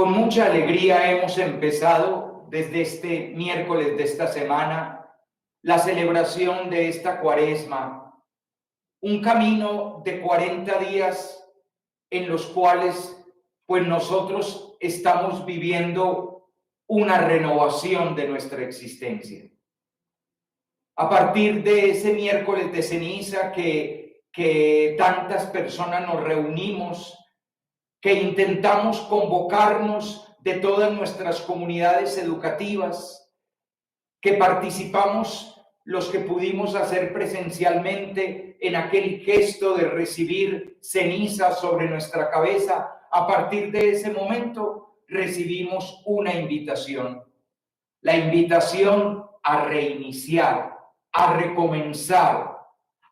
Con mucha alegría hemos empezado desde este miércoles de esta semana la celebración de esta Cuaresma, un camino de 40 días en los cuales pues nosotros estamos viviendo una renovación de nuestra existencia. A partir de ese miércoles de ceniza que tantas personas nos reunimos, que intentamos convocarnos de todas nuestras comunidades educativas, que participamos los que pudimos hacer presencialmente en aquel gesto de recibir ceniza sobre nuestra cabeza. A partir de ese momento recibimos una invitación, la invitación a reiniciar, a recomenzar,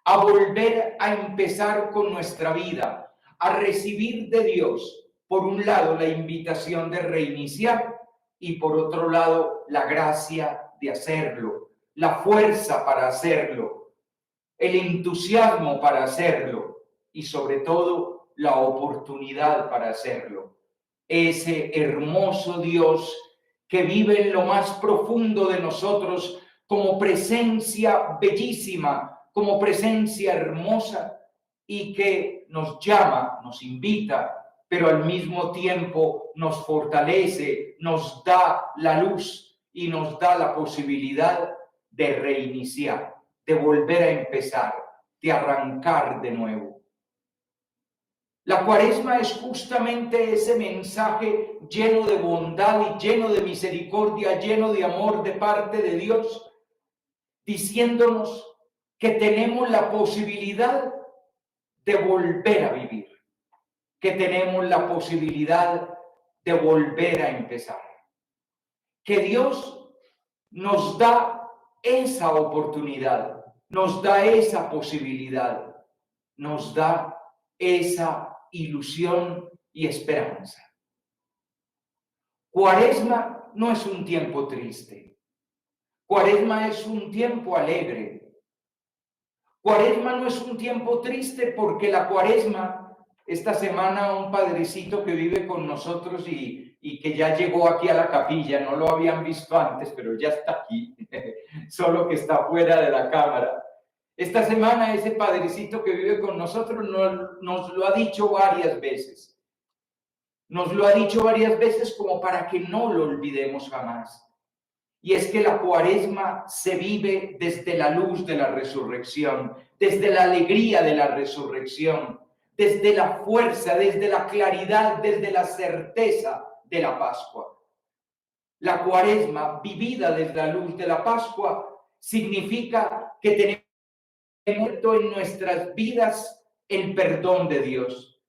a volver a empezar con nuestra vida, a recibir de Dios, por un lado, la invitación de reiniciar y por otro lado, la gracia de hacerlo, la fuerza para hacerlo, el entusiasmo para hacerlo y sobre todo, la oportunidad para hacerlo. Ese hermoso Dios que vive en lo más profundo de nosotros como presencia bellísima, como presencia hermosa y que nos llama, nos invita, pero al mismo tiempo nos fortalece, nos da la luz y nos da la posibilidad de reiniciar, de volver a empezar, de arrancar de nuevo. La Cuaresma es justamente ese mensaje lleno de bondad y lleno de misericordia, lleno de amor de parte de Dios, diciéndonos que tenemos la posibilidad de volver a vivir, que tenemos la posibilidad de volver a empezar, que Dios nos da esa oportunidad, nos da esa posibilidad, nos da esa ilusión y esperanza. Cuaresma no es un tiempo triste. Cuaresma es un tiempo alegre. Cuaresma no es un tiempo triste porque la Cuaresma, esta semana un padrecito que vive con nosotros y que ya llegó aquí a la capilla, no lo habían visto antes, pero ya está aquí, solo que está fuera de la cámara. Esta semana ese padrecito que vive con nosotros nos lo ha dicho varias veces. Nos lo ha dicho varias veces como para que no lo olvidemos jamás. Y es que la Cuaresma se vive desde la luz de la resurrección, desde la alegría de la resurrección, desde la fuerza, desde la claridad, desde la certeza de la Pascua. La Cuaresma vivida desde la luz de la Pascua significa que tenemos en nuestras vidas el perdón de Dios,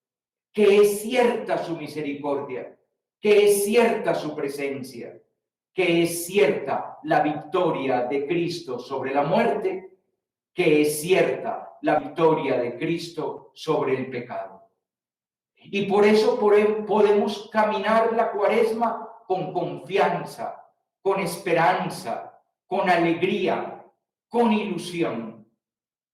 que es cierta su misericordia, que es cierta su presencia, que es cierta la victoria de Cristo sobre la muerte, que es cierta la victoria de Cristo sobre el pecado. Y por eso podemos caminar la Cuaresma con confianza, con esperanza, con alegría, con ilusión,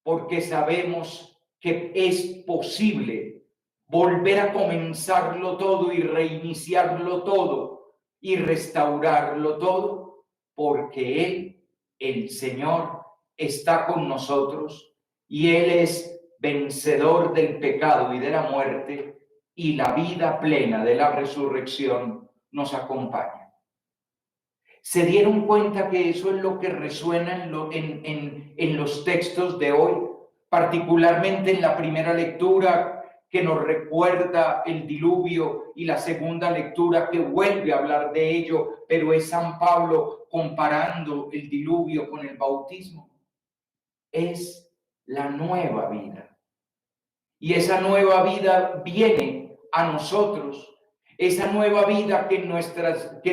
porque sabemos que es posible volver a comenzarlo todo y reiniciarlo todo y restaurarlo todo, porque Él, el Señor, está con nosotros y Él es vencedor del pecado y de la muerte, y la vida plena de la resurrección nos acompaña. ¿Se dieron cuenta que eso es lo que resuena en los textos de hoy? Particularmente en la primera lectura que nos recuerda el diluvio y la segunda lectura que vuelve a hablar de ello, pero es San Pablo comparando el diluvio con el bautismo. Es la nueva vida. Y esa nueva vida viene a nosotros. Esa nueva vida que en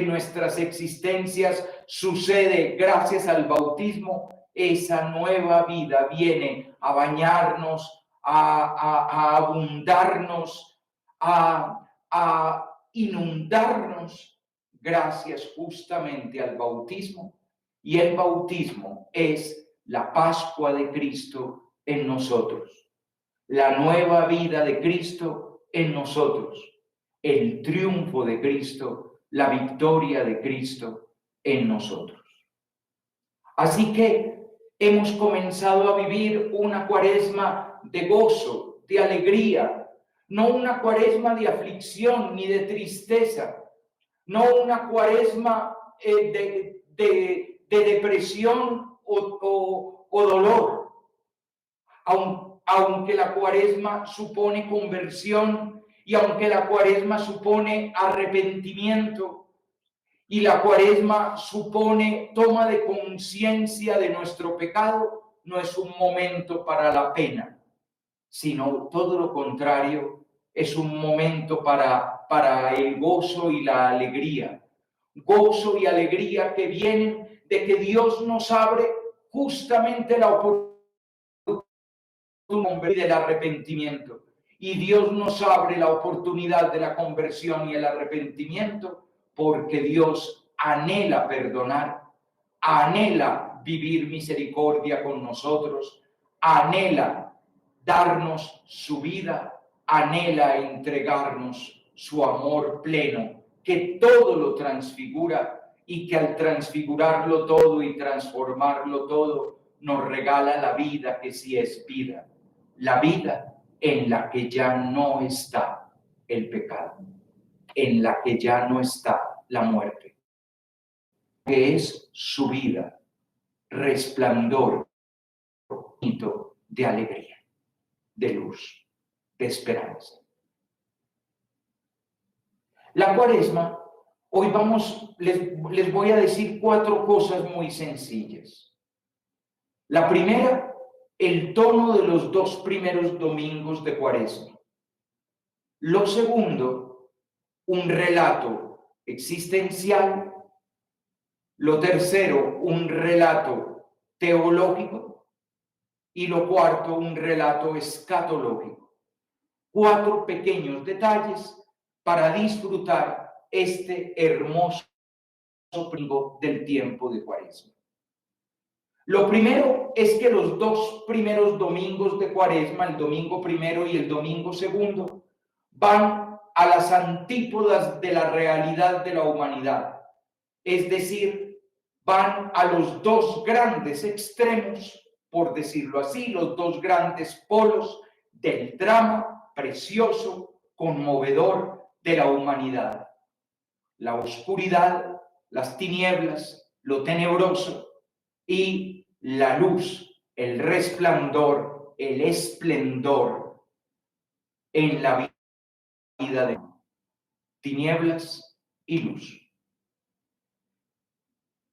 nuestras existencias sucede gracias al bautismo, esa nueva vida viene a bañarnos, a abundarnos, a inundarnos gracias justamente al bautismo. Y el bautismo es la Pascua de Cristo en nosotros, la nueva vida de Cristo en nosotros. el triunfo de Cristo, la victoria de Cristo en nosotros. Así que hemos comenzado a vivir una cuaresma de gozo, de alegría, no una cuaresma de aflicción ni de tristeza, no una cuaresma de depresión o dolor. Aunque la cuaresma supone conversión y aunque la cuaresma supone arrepentimiento y la cuaresma supone toma de conciencia de nuestro pecado, no es un momento para la pena, sino todo lo contrario, es un momento para el gozo y la alegría. Gozo y alegría que vienen de que Dios nos abre justamente la oportunidad del arrepentimiento. Y Dios nos abre la oportunidad de la conversión y el arrepentimiento porque Dios anhela perdonar, anhela vivir misericordia con nosotros, anhela darnos su vida, anhela entregarnos su amor pleno, que todo lo transfigura y que al transfigurarlo todo y transformarlo todo, nos regala la vida que sí es vida, la vida en la que ya no está el pecado, en la que ya no está la muerte, que es su vida, resplandor de alegría, de luz, de esperanza. La cuaresma, hoy les voy a decir 4 cosas muy sencillas. La primera, el tono de los 2 primeros domingos de cuaresma. Lo segundo, un relato existencial. Lo tercero, un relato teológico. Y lo cuarto, un relato escatológico. 4 pequeños detalles para disfrutar este hermoso domingo del tiempo de Cuaresma. Lo primero es que los 2 primeros domingos de Cuaresma, el domingo primero y el domingo segundo, van a las antípodas de la realidad de la humanidad. Es decir, van a los 2 grandes extremos, por decirlo así, los 2 grandes polos del drama precioso, conmovedor de la humanidad. La oscuridad, las tinieblas, lo tenebroso y la luz, el resplandor, el esplendor en la vida de tinieblas y luz.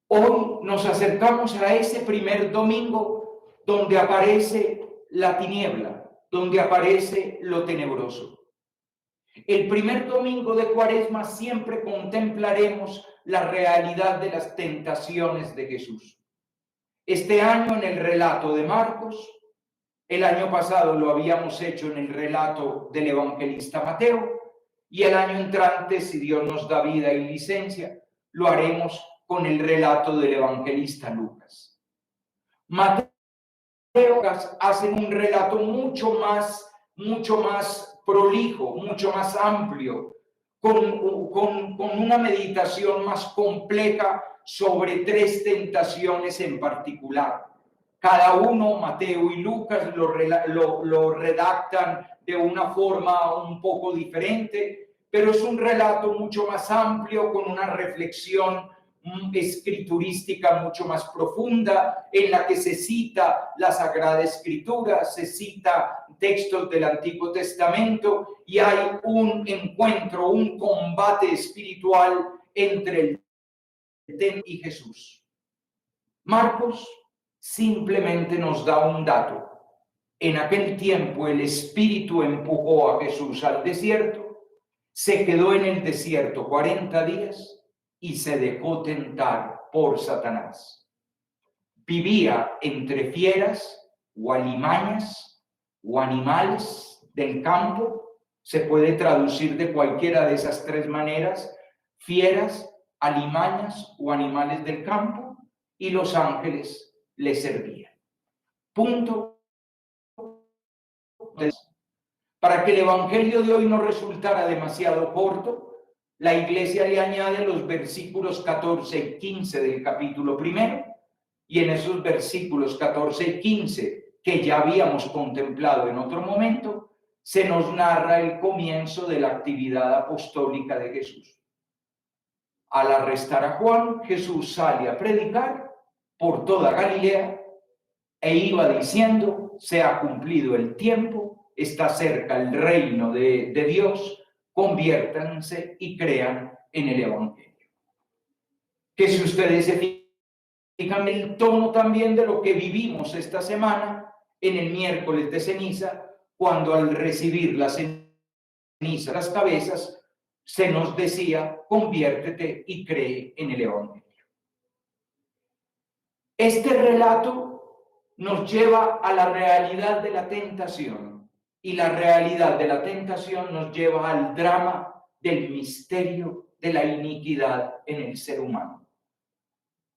Hoy nos acercamos a ese primer domingo donde aparece la tiniebla, donde aparece lo tenebroso. El primer domingo de Cuaresma siempre contemplaremos la realidad de las tentaciones de Jesús. Este año en el relato de Marcos, el año pasado lo habíamos hecho en el relato del evangelista Mateo y el año entrante, si Dios nos da vida y licencia, lo haremos con el relato del evangelista Lucas. Mateo y Lucas hacen un relato mucho más prolijo, mucho más amplio, con una meditación más compleja sobre 3 tentaciones en particular. Cada uno, Mateo y Lucas, lo redactan de una forma un poco diferente, pero es un relato mucho más amplio, con una reflexión escriturística mucho más profunda, en la que se cita la Sagrada Escritura, se cita textos del Antiguo Testamento y hay un encuentro, un combate espiritual entre el y Jesús. Marcos simplemente nos da un dato. En aquel tiempo el Espíritu empujó a Jesús al desierto, se quedó en el desierto 40 días y se dejó tentar por Satanás. Vivía entre fieras o alimañas o animales del campo. Se puede traducir de cualquiera de esas 3 maneras: fieras, alimañas o animales del campo, y los ángeles le servían. Punto. Para que el evangelio de hoy no resultara demasiado corto, la iglesia le añade los versículos 14 y 15 del capítulo 1, y en esos versículos 14 y 15, que ya habíamos contemplado en otro momento, se nos narra el comienzo de la actividad apostólica de Jesús. Al arrestar a Juan, Jesús sale a predicar por toda Galilea e iba diciendo: se ha cumplido el tiempo, está cerca el reino de Dios, conviértanse y crean en el evangelio. Que si ustedes se fijan el tono también de lo que vivimos esta semana en el miércoles de ceniza, cuando al recibir la ceniza las cabezas se nos decía: conviértete y cree en el evangelio. Este relato nos lleva a la realidad de la tentación, y la realidad de la tentación nos lleva al drama del misterio de la iniquidad en el ser humano.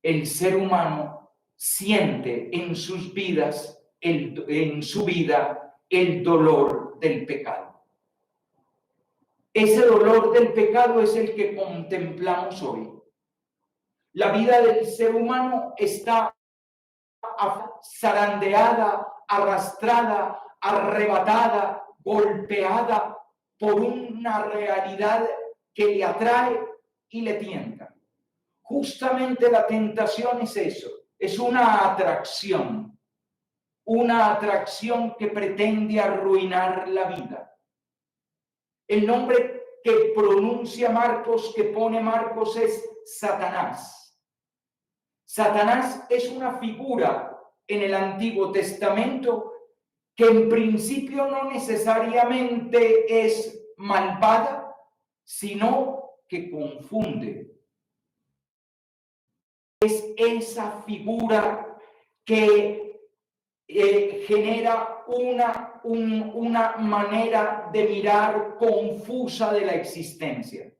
El ser humano siente en sus vidas, en su vida, el dolor del pecado. Ese dolor del pecado es el que contemplamos hoy. La vida del ser humano está zarandeada, arrastrada, arrebatada, golpeada por una realidad que le atrae y le tienta. Justamente la tentación es eso, es una atracción que pretende arruinar la vida. El nombre que pronuncia Marcos, que pone Marcos, es Satanás. Satanás es una figura en el Antiguo Testamento que en principio no necesariamente es malvada, sino que confunde. Es esa figura que genera una manera de mirar confusa de la existencia.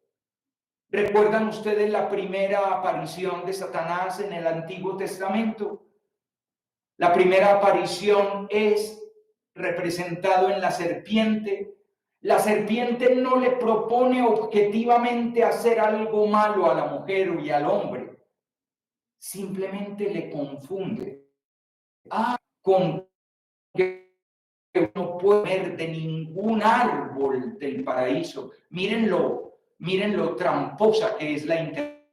¿Recuerdan ustedes la primera aparición de Satanás en el Antiguo Testamento? La primera aparición es representado en la serpiente. La serpiente no le propone objetivamente hacer algo malo a la mujer y al hombre. Simplemente le confunde. Con que no puede ver de ningún árbol del paraíso. Miren lo tramposa que es la interpretación,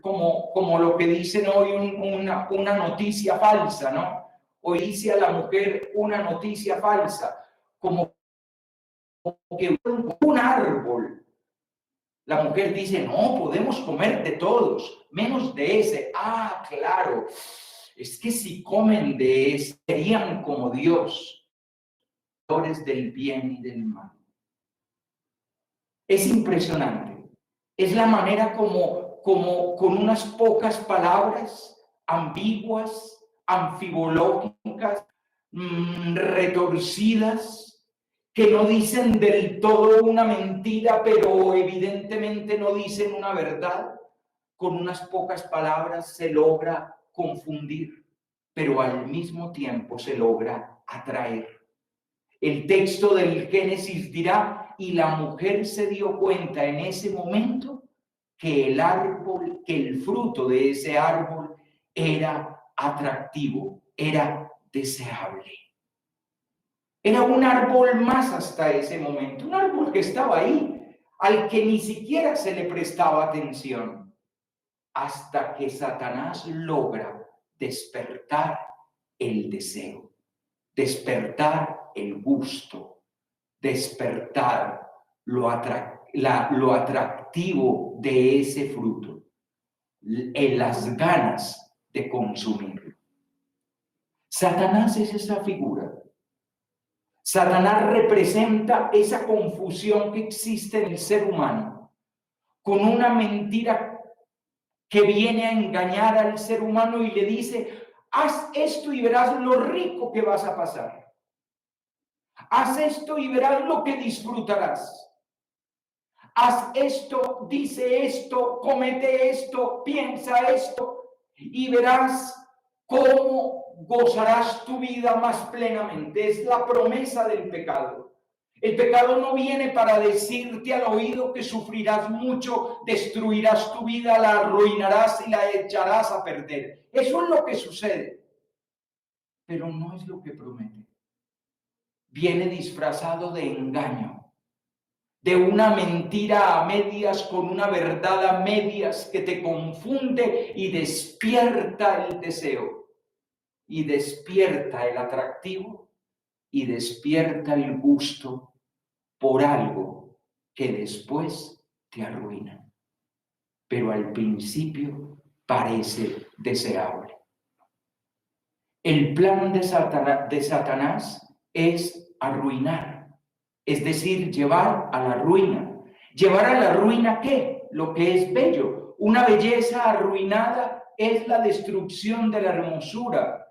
como lo que dicen hoy una noticia falsa, ¿no? Hoy dice a la mujer una noticia falsa, como que un árbol. La mujer dice: no, podemos comer de todos, menos de ese. Ah, claro. Es que si comen de ese, serían como Dios, conocedores del bien y del mal. Es impresionante. Es la manera como con unas pocas palabras ambiguas, anfibológicas, retorcidas, que no dicen del todo una mentira, pero evidentemente no dicen una verdad. Con unas pocas palabras se logra confundir, pero al mismo tiempo se logra atraer. El texto del Génesis dirá: y la mujer se dio cuenta en ese momento que el fruto de ese árbol era atractivo, era deseable. Era un árbol más hasta ese momento, un árbol que estaba ahí, al que ni siquiera se le prestaba atención, hasta que Satanás logra despertar el deseo, despertar el gusto, despertar lo atractivo de ese fruto, en las ganas de consumirlo. Satanás es esa figura. Satanás representa esa confusión que existe en el ser humano, con una mentira que viene a engañar al ser humano y le dice: haz esto y verás lo rico que vas a pasar. Haz esto y verás lo que disfrutarás. Haz esto, dice esto, comete esto, piensa esto, y verás cómo gozarás tu vida más plenamente. Es la promesa del pecado. El pecado no viene para decirte al oído que sufrirás mucho, destruirás tu vida, la arruinarás y la echarás a perder. Eso es lo que sucede, pero no es lo que promete. Viene disfrazado de engaño, de una mentira a medias con una verdad a medias que te confunde y despierta el deseo, y despierta el atractivo, y despierta el gusto por algo que después te arruina, pero al principio parece deseable. El plan de Satanás es arruinar, es decir, llevar a la ruina. ¿Llevar a la ruina qué? Lo que es bello. Una belleza arruinada es la destrucción de la hermosura.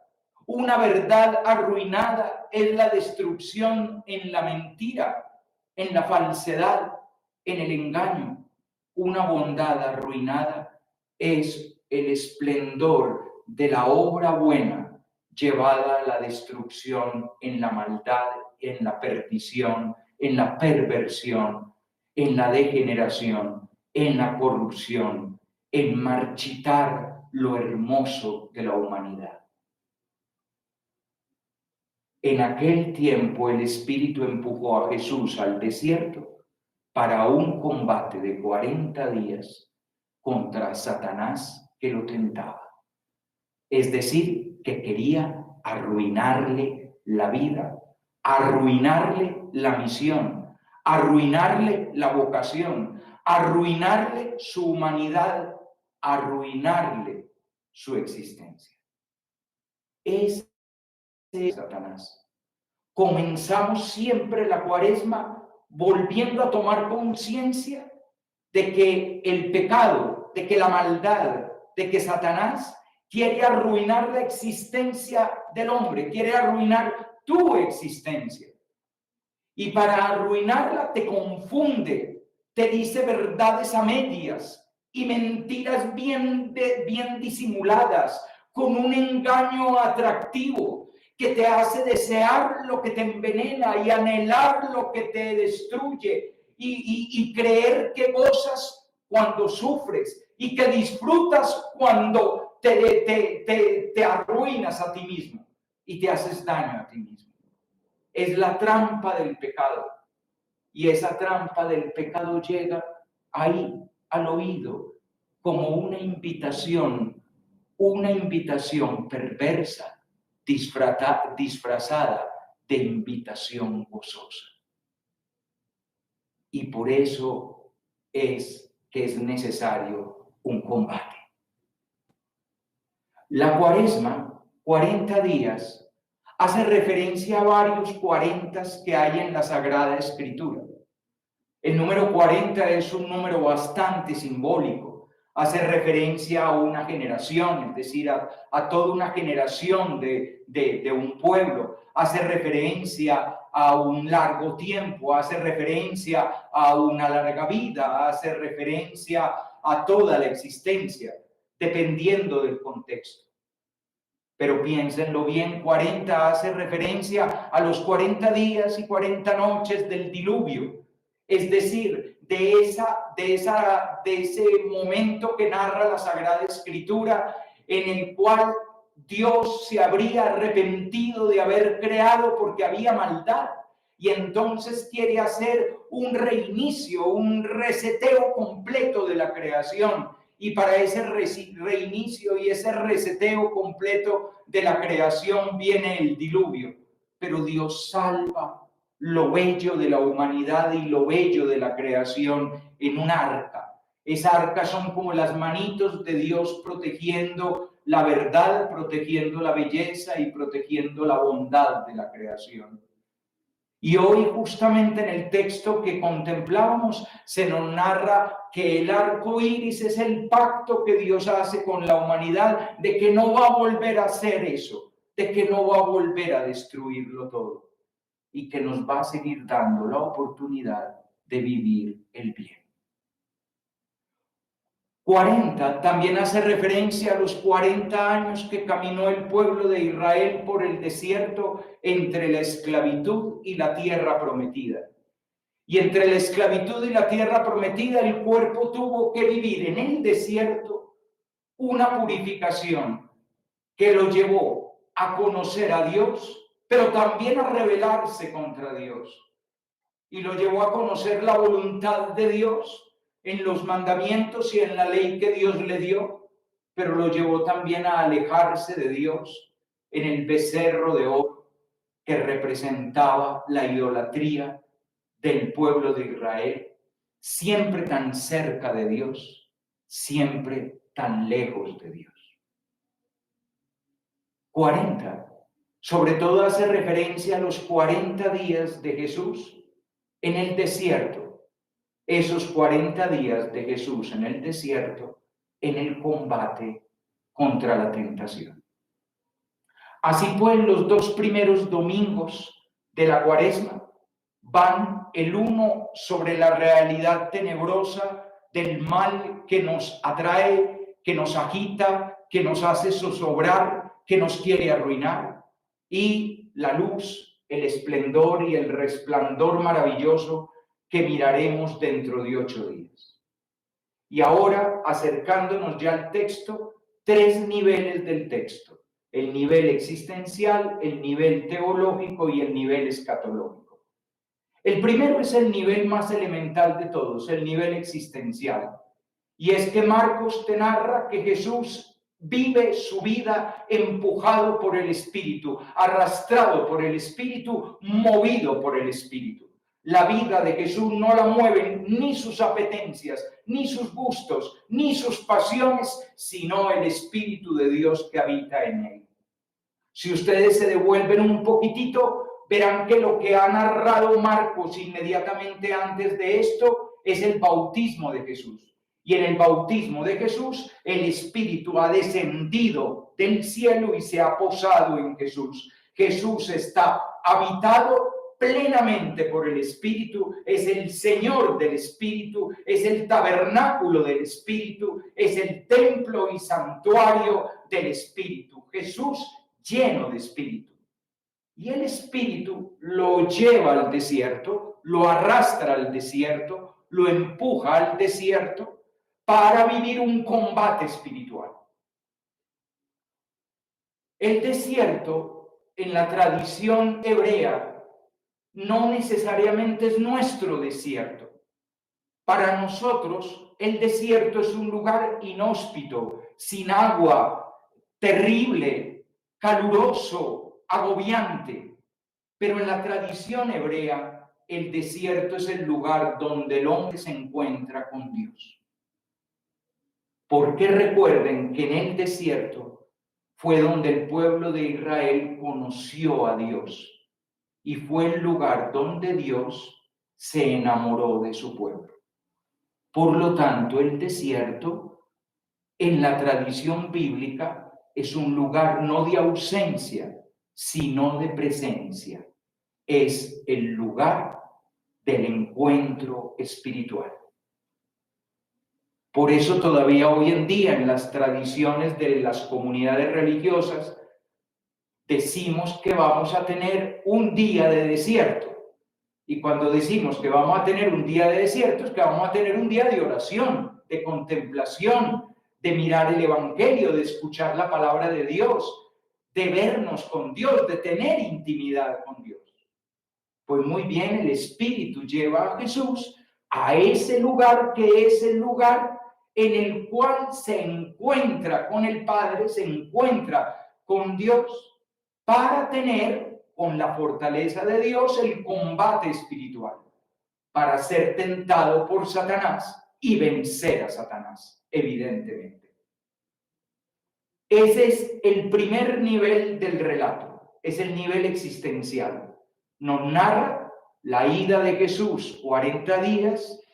Una verdad arruinada es la destrucción en la mentira, en la falsedad, en el engaño. Una bondad arruinada es el esplendor de la obra buena llevada a la destrucción en la maldad, en la perdición, en la perversión, en la degeneración, en la corrupción, en marchitar lo hermoso de la humanidad. En aquel tiempo el Espíritu empujó a Jesús al desierto para un combate de 40 días contra Satanás que lo tentaba. Es decir, que quería arruinarle la vida, arruinarle la misión, arruinarle la vocación, arruinarle su humanidad, arruinarle su existencia. Ese es Satanás. Comenzamos siempre la Cuaresma volviendo a tomar conciencia de que el pecado, de que la maldad, de que Satanás quiere arruinar la existencia del hombre, quiere arruinar tu existencia. Y para arruinarla te confunde, te dice verdades a medias y mentiras bien disimuladas, con un engaño atractivo que te hace desear lo que te envenena y anhelar lo que te destruye y creer que gozas cuando sufres y que disfrutas cuando te arruinas a ti mismo y te haces daño a ti mismo. Es la trampa del pecado. Y esa trampa del pecado llega ahí, al oído, como una invitación perversa, disfrazada de invitación gozosa. Y por eso es que es necesario un combate. La Cuaresma, 40 días, hace referencia a varios 40 que hay en la Sagrada Escritura. El número 40 es un número bastante simbólico. Hace referencia a una generación, es decir, a toda una generación de un pueblo. Hace referencia a un largo tiempo, hace referencia a una larga vida, hace referencia a toda la existencia, dependiendo del contexto. Pero piénsenlo bien, 40 hace referencia a los 40 días y 40 noches del diluvio. Es decir, de ese momento que narra la Sagrada Escritura, en el cual Dios se habría arrepentido de haber creado porque había maldad. Y entonces quiere hacer un reinicio, un reseteo completo de la creación. Y para ese reinicio y ese reseteo completo de la creación viene el diluvio. Pero Dios salva lo bello de la humanidad y lo bello de la creación en un arca. Esa arca son como las manitos de Dios protegiendo la verdad, protegiendo la belleza y protegiendo la bondad de la creación. Y hoy, justamente en el texto que contemplábamos, se nos narra que el arco iris es el pacto que Dios hace con la humanidad de que no va a volver a hacer eso, de que no va a volver a destruirlo todo y que nos va a seguir dando la oportunidad de vivir el bien. 40 también hace referencia a los 40 años que caminó el pueblo de Israel por el desierto entre la esclavitud y la tierra prometida. Y entre la esclavitud y la tierra prometida, el cuerpo tuvo que vivir en el desierto una purificación que lo llevó a conocer a Dios, pero también a rebelarse contra Dios. Y lo llevó a conocer la voluntad de Dios en los mandamientos y en la ley que Dios le dio, pero lo llevó también a alejarse de Dios en el becerro de oro que representaba la idolatría del pueblo de Israel, siempre tan cerca de Dios, siempre tan lejos de Dios. 40. Sobre todo hace referencia a los 40 días de Jesús en el desierto. Esos 40 días de Jesús en el desierto, en el combate contra la tentación. Así pues, los 2 primeros domingos de la Cuaresma van el uno sobre la realidad tenebrosa del mal que nos atrae, que nos agita, que nos hace zozobrar, que nos quiere arruinar, y la luz, el esplendor y el resplandor maravilloso que miraremos dentro de 8 días. Y ahora, acercándonos ya al texto, 3 niveles del texto: el nivel existencial, el nivel teológico y el nivel escatológico. El primero es el nivel más elemental de todos, el nivel existencial. Y es que Marcos te narra que Jesús vive su vida empujado por el Espíritu, arrastrado por el Espíritu, movido por el Espíritu. La vida de Jesús no la mueven ni sus apetencias, ni sus gustos, ni sus pasiones, sino el Espíritu de Dios que habita en él. Si ustedes se devuelven un poquitito, verán que lo que ha narrado Marcos inmediatamente antes de esto es el bautismo de Jesús. Y en el bautismo de Jesús, el Espíritu ha descendido del cielo y se ha posado en Jesús. Jesús está habitado plenamente por el Espíritu, es el Señor del Espíritu, es el tabernáculo del Espíritu, es el templo y santuario del Espíritu. Jesús lleno de Espíritu. Y el Espíritu lo lleva al desierto, lo arrastra al desierto, lo empuja al desierto para vivir un combate espiritual. El desierto, en la tradición hebrea, no necesariamente es nuestro desierto. Para nosotros, el desierto es un lugar inhóspito, sin agua, terrible, caluroso, agobiante. Pero en la tradición hebrea, el desierto es el lugar donde el hombre se encuentra con Dios. Porque recuerden que en el desierto fue donde el pueblo de Israel conoció a Dios y fue el lugar donde Dios se enamoró de su pueblo. Por lo tanto, el desierto en la tradición bíblica es un lugar no de ausencia, sino de presencia. Es el lugar del encuentro espiritual. Por eso todavía hoy en día en las tradiciones de las comunidades religiosas decimos que vamos a tener un día de desierto. Y cuando decimos que vamos a tener un día de desierto es que vamos a tener un día de oración, de contemplación, de mirar el Evangelio, de escuchar la palabra de Dios, de vernos con Dios, de tener intimidad con Dios. Pues muy bien, el Espíritu lleva a Jesús a ese lugar que es el lugar en el cual se encuentra con el Padre, se encuentra con Dios, para tener con la fortaleza de Dios el combate espiritual, para ser tentado por Satanás y vencer a Satanás, evidentemente. Ese es el primer nivel del relato, es el nivel existencial. Nos narra la ida de Jesús 40 días.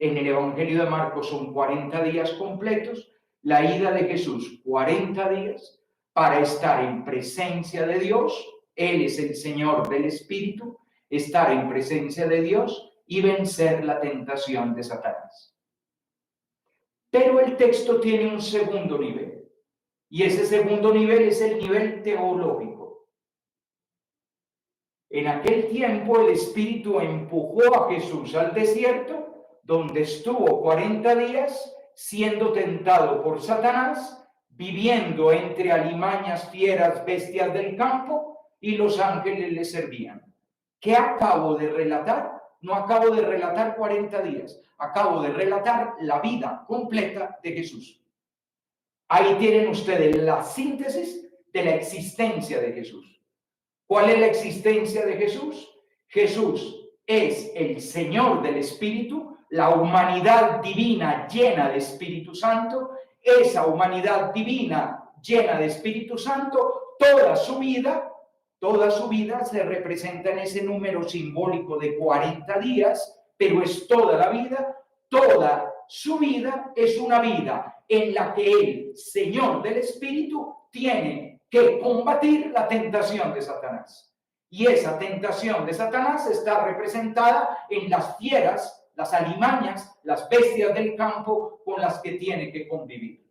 En el Evangelio de Marcos son 40 días completos, la ida de Jesús 40 días para estar en presencia de Dios. Él es el Señor del Espíritu, estar en presencia de Dios y vencer la tentación de Satanás. Pero el texto tiene un segundo nivel, y ese segundo nivel es el nivel teológico. En aquel tiempo el Espíritu empujó a Jesús al desierto, donde estuvo 40 días siendo tentado por Satanás, viviendo entre alimañas, fieras, bestias del campo, y los ángeles le servían. ¿Qué acabo de relatar? No acabo de relatar 40 días, acabo de relatar la vida completa de Jesús. Ahí tienen ustedes la síntesis de la existencia de Jesús. ¿Cuál es la existencia de Jesús? Jesús es el Señor del Espíritu, la humanidad divina llena de Espíritu Santo. Esa humanidad divina llena de Espíritu Santo, toda su vida se representa en ese número simbólico de 40 días, pero es toda la vida. Toda su vida es una vida en la que el Señor del Espíritu tiene que combatir la tentación de Satanás. Y esa tentación de Satanás está representada en las fieras, las alimañas, las bestias del campo con las que tiene que convivir.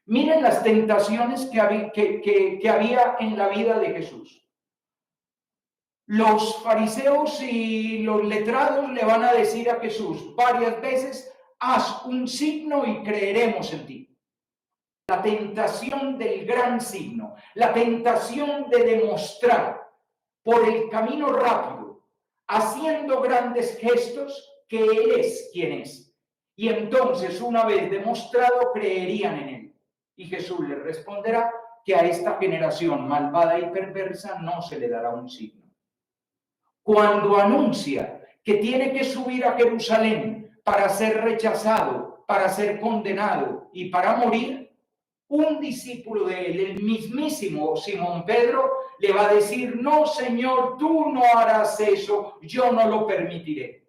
Miren las tentaciones que había en la vida de Jesús. Los fariseos y los letrados le van a decir a Jesús varias veces: haz un signo y creeremos en ti. La tentación del gran signo, la tentación de demostrar por el camino rápido, haciendo grandes gestos, que Él es quien es. Y entonces, una vez demostrado, creerían en Él. Y Jesús les responderá que a esta generación malvada y perversa no se le dará un signo. Cuando anuncia que tiene que subir a Jerusalén para ser rechazado, para ser condenado y para morir, un discípulo de él, el mismísimo Simón Pedro, le va a decir: no, Señor, tú no harás eso, yo no lo permitiré.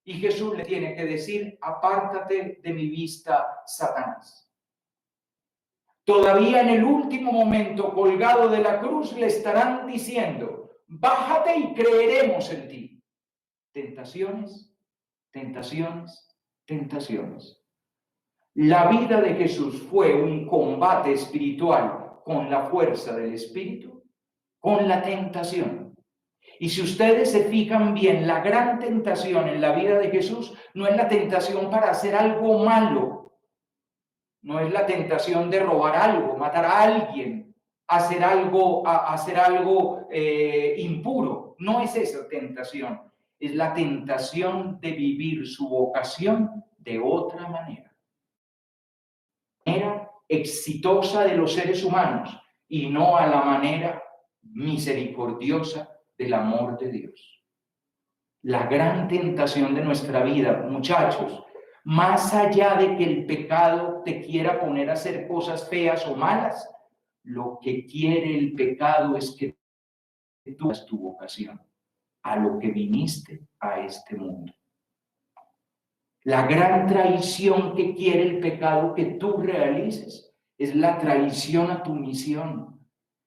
Y Jesús le tiene que decir: apártate de mi vista, Satanás. Todavía en el último momento, colgado de la cruz, le estarán diciendo: bájate y creeremos en ti. Tentaciones, tentaciones, tentaciones. La vida de Jesús fue un combate espiritual con la fuerza del Espíritu, con la tentación. Y si ustedes se fijan bien, la gran tentación en la vida de Jesús no es la tentación para hacer algo malo, no es la tentación de robar algo, matar a alguien, hacer algo impuro. No es esa tentación, es la tentación de vivir su vocación de otra manera exitosa de los seres humanos y no a la manera misericordiosa del amor de Dios. La gran tentación de nuestra vida, muchachos, más allá de que el pecado te quiera poner a hacer cosas feas o malas, lo que quiere el pecado es que tú hagas tu vocación, a lo que viniste a este mundo. La gran traición que quiere el pecado que tú realices es la traición a tu misión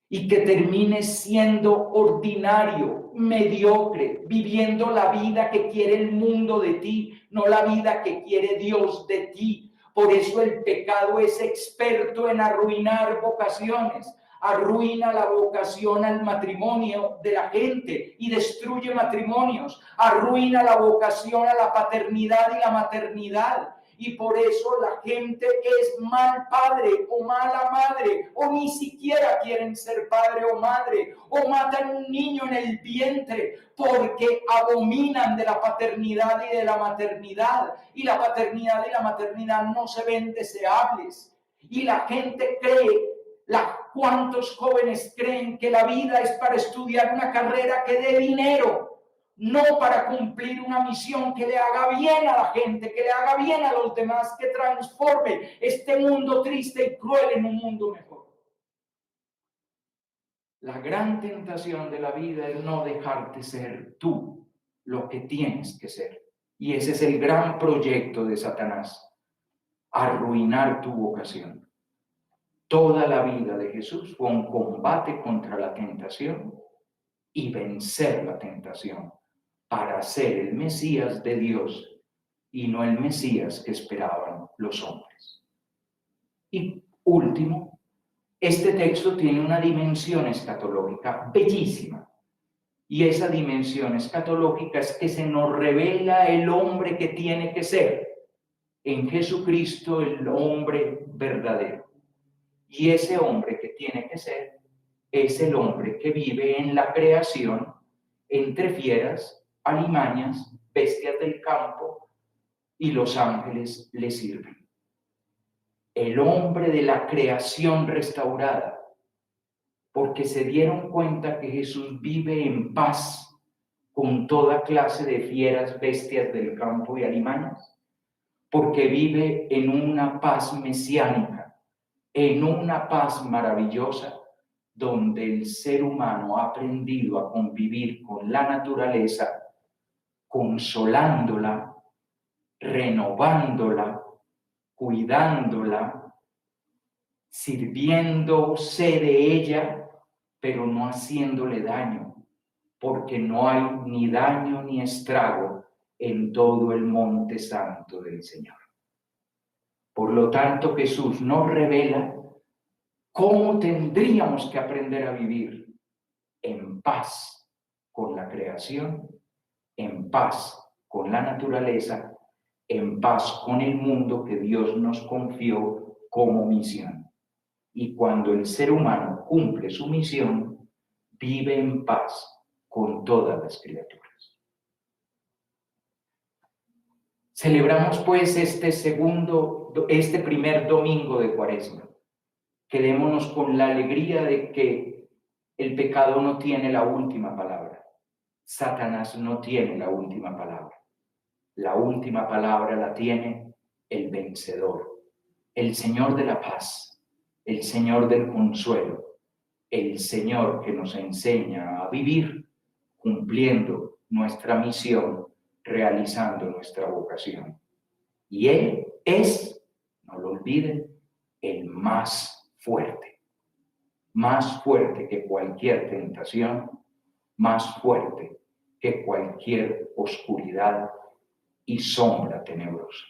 y que termines siendo ordinario, mediocre, viviendo la vida que quiere el mundo de ti, no la vida que quiere Dios de ti. Por eso el pecado es experto en arruinar vocaciones. Arruina la vocación al matrimonio de la gente y destruye matrimonios. Arruina la vocación a la paternidad y la maternidad. Y por eso la gente es mal padre o mala madre, o ni siquiera quieren ser padre o madre, o matan un niño en el vientre porque abominan de la paternidad y de la maternidad. Y la paternidad y la maternidad no se ven deseables. Y la gente cree, ¿cuántos jóvenes creen que la vida es para estudiar una carrera que dé dinero? No para cumplir una misión que le haga bien a la gente, que le haga bien a los demás, que transforme este mundo triste y cruel en un mundo mejor. La gran tentación de la vida es no dejarte ser tú lo que tienes que ser. Y ese es el gran proyecto de Satanás: arruinar tu vocación. Toda la vida de Jesús fue un combate contra la tentación y vencer la tentación para ser el Mesías de Dios y no el Mesías que esperaban los hombres. Y último, este texto tiene una dimensión escatológica bellísima. Y esa dimensión escatológica es que se nos revela el hombre que tiene que ser en Jesucristo, el hombre verdadero. Y ese hombre que tiene que ser es el hombre que vive en la creación entre fieras, alimañas, bestias del campo, y los ángeles le sirven. El hombre de la creación restaurada, porque se dieron cuenta que Jesús vive en paz con toda clase de fieras, bestias del campo y alimañas, porque vive en una paz mesiánica, en una paz maravillosa, donde el ser humano ha aprendido a convivir con la naturaleza, consolándola, renovándola, cuidándola, sirviéndose de ella, pero no haciéndole daño, porque no hay ni daño ni estrago en todo el monte santo del Señor. Por lo tanto, Jesús nos revela cómo tendríamos que aprender a vivir en paz con la creación, en paz con la naturaleza, en paz con el mundo que Dios nos confió como misión. Y cuando el ser humano cumple su misión, vive en paz con todas las criaturas. Celebramos pues este primer domingo de Cuaresma. Quedémonos con la alegría de que el pecado no tiene la última palabra. Satanás no tiene la última palabra. La última palabra la tiene el vencedor, el Señor de la paz, el Señor del consuelo, el Señor que nos enseña a vivir cumpliendo nuestra misión, realizando nuestra vocación. Y Él es, no lo olviden, el más fuerte que cualquier tentación, más fuerte que cualquier oscuridad y sombra tenebrosa.